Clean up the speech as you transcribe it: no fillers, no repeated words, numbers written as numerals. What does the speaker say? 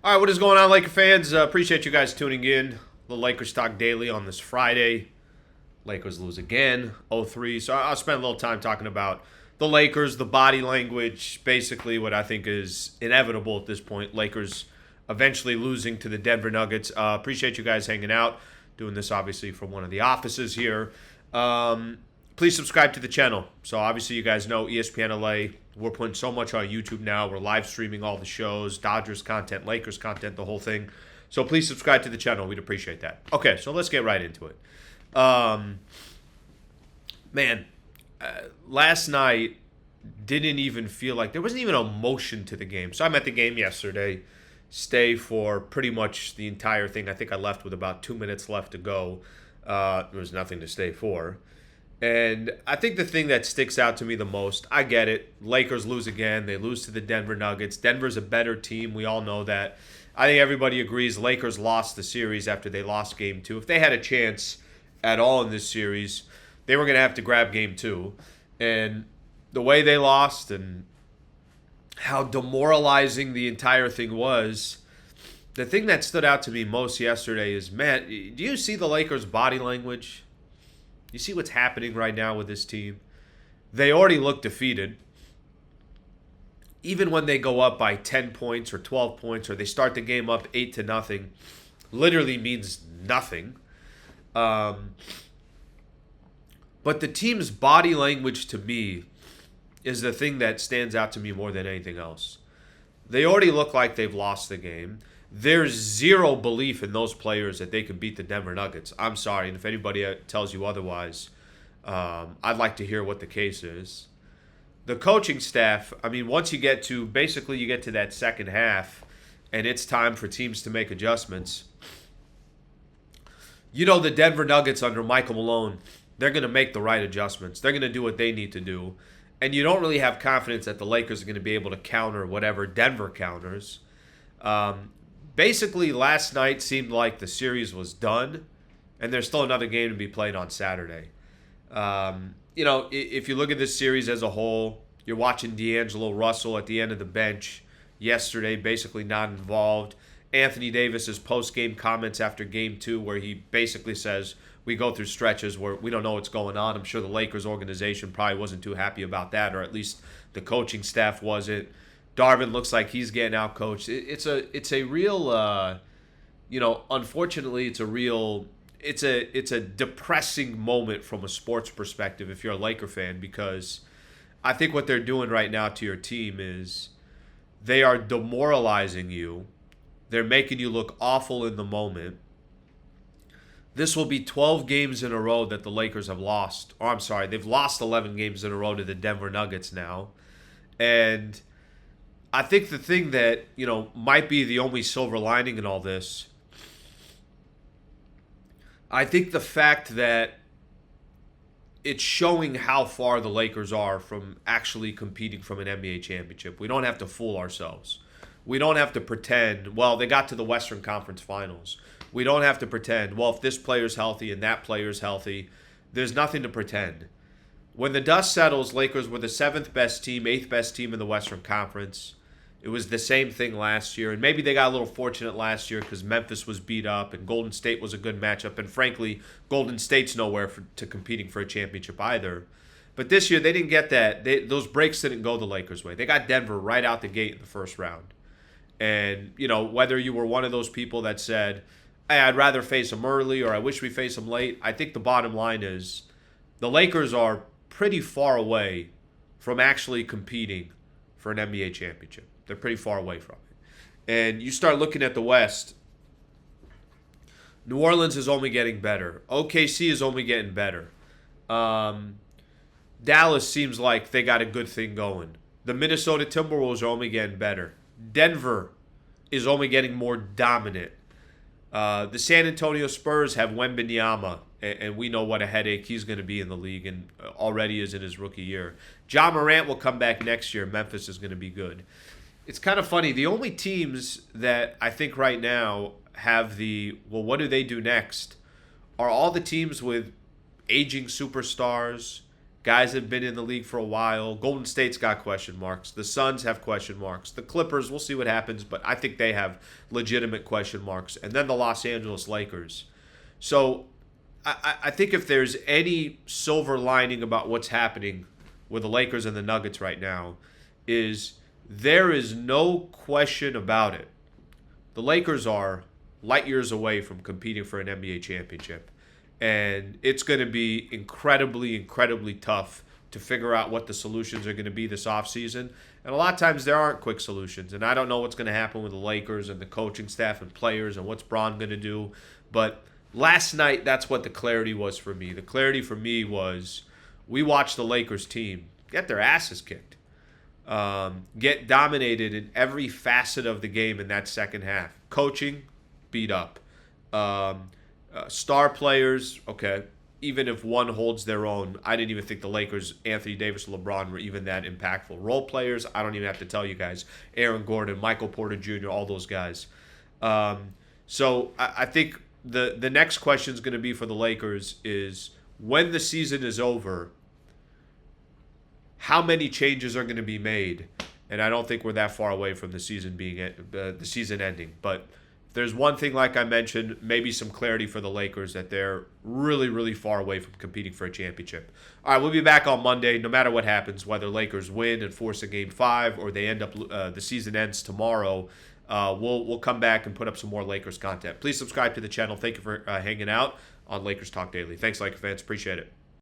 All right, what is going on, Laker fans? Appreciate you guys tuning in. The Lakers Talk Daily on this Friday. Lakers lose again, 0-3. So I'll spend a little time talking about the Lakers, the body language, basically what I think is inevitable at this point. Lakers eventually losing to the Denver Nuggets. Appreciate you guys hanging out. Doing this obviously from one of the offices here. Please subscribe to the channel. So obviously you guys know ESPN LA. We're putting so much on YouTube now. We're live streaming all the shows, Dodgers content, Lakers content, the whole thing. So please subscribe to the channel. We'd appreciate that. Okay, so let's get right into it. Man, last night didn't even feel like there wasn't even emotion to the game. So I'm at the game yesterday, stay for pretty much the entire thing. I think I left with about 2 minutes left to go. There was nothing to stay for. And I think the thing that sticks out to me the most, I get it. Lakers lose again. They lose to the Denver Nuggets. Denver's a better team. We all know that. I think everybody agrees Lakers lost the series after they lost game two. If they had a chance at all in this series, they were going to have to grab game two. And the way they lost and how demoralizing the entire thing was, the thing that stood out to me most yesterday is, man, do you see the Lakers' body language? You see what's happening right now with this team? They already look defeated. Even when they go up by 10 points or 12 points or they start the game up 8-0, literally means nothing. But the team's body language to me is the thing that stands out to me more than anything else. They already look like they've lost the game. There's zero belief in those players that they can beat the Denver Nuggets. I'm sorry, and if anybody tells you otherwise, I'd like to hear what the case is. The coaching staff, I mean, once you get to that second half and it's time for teams to make adjustments, you know the Denver Nuggets under Michael Malone, they're going to make the right adjustments. They're going to do what they need to do. And you don't really have confidence that the Lakers are going to be able to counter whatever Denver counters. Basically, last night seemed like the series was done, and there's still another game to be played on Saturday. If you look at this series as a whole, you're watching D'Angelo Russell at the end of the bench yesterday, basically not involved. Anthony Davis's post-game comments after Game 2 where he basically says, we go through stretches where we don't know what's going on. I'm sure the Lakers organization probably wasn't too happy about that, or at least the coaching staff wasn't. Darvin looks like he's getting out coached. It's a real, unfortunately, it's a depressing moment from a sports perspective if you're a Laker fan, because I think what they're doing right now to your team is they are demoralizing you. They're making you look awful in the moment. This will be 12 games in a row that the Lakers have lost. Or I'm sorry, they've lost 11 games in a row to the Denver Nuggets now. And I think the thing that, might be the only silver lining in all this, I think the fact that it's showing how far the Lakers are from actually competing from an NBA championship. We don't have to fool ourselves. We don't have to pretend, well, they got to the Western Conference Finals. We don't have to pretend, well, if this player's healthy and that player's healthy, there's nothing to pretend. When the dust settles, Lakers were the 7th best team, 8th best team in the Western Conference. It was the same thing last year, and maybe they got a little fortunate last year because Memphis was beat up and Golden State was a good matchup, and frankly, Golden State's nowhere to competing for a championship either. But this year, they didn't get that. Those breaks didn't go the Lakers' way. They got Denver right out the gate in the first round. And, whether you were one of those people that said, hey, I'd rather face them early or I wish we face them late, I think the bottom line is the Lakers are pretty far away from actually competing for an NBA championship. They're pretty far away from it. And you start looking at the West, New Orleans is only getting better. OKC is only getting better. Dallas seems like they got a good thing going. The Minnesota Timberwolves are only getting better. Denver is only getting more dominant. The San Antonio Spurs have Wembanyama, and we know what a headache he's going to be in the league and already is in his rookie year. Ja Morant will come back next year. Memphis is going to be good. It's kind of funny. The only teams that I think right now have what do they do next, are all the teams with aging superstars Guys have been in the league for a while. Golden State's got question marks. The Suns have question marks. The Clippers, we'll see what happens, but I think they have legitimate question marks. And then the Los Angeles Lakers. So I think if there's any silver lining about what's happening with the Lakers and the Nuggets right now, is there is no question about it. The Lakers are light years away from competing for an NBA championship. And it's going to be incredibly, incredibly tough to figure out what the solutions are going to be this offseason. And a lot of times there aren't quick solutions. And I don't know what's going to happen with the Lakers and the coaching staff and players and what's Bron going to do. But last night, that's what the clarity was for me. The clarity for me was we watched the Lakers team get their asses kicked, get dominated in every facet of the game in that second half. Coaching, beat up. Star players, okay, even if one holds their own, I didn't even think the Lakers, Anthony Davis, LeBron were even that impactful. Role players, I don't even have to tell you guys. Aaron Gordon, Michael Porter Jr., all those guys. So I think the next question is going to be for the Lakers is when the season is over, how many changes are going to be made? And I don't think we're that far away from the season ending, but there's one thing, like I mentioned, maybe some clarity for the Lakers that they're really, really far away from competing for a championship. All right, we'll be back on Monday, no matter what happens, whether Lakers win and force a Game 5 or they end up the season ends tomorrow. We'll come back and put up some more Lakers content. Please subscribe to the channel. Thank you for hanging out on Lakers Talk Daily. Thanks, Laker fans. Appreciate it.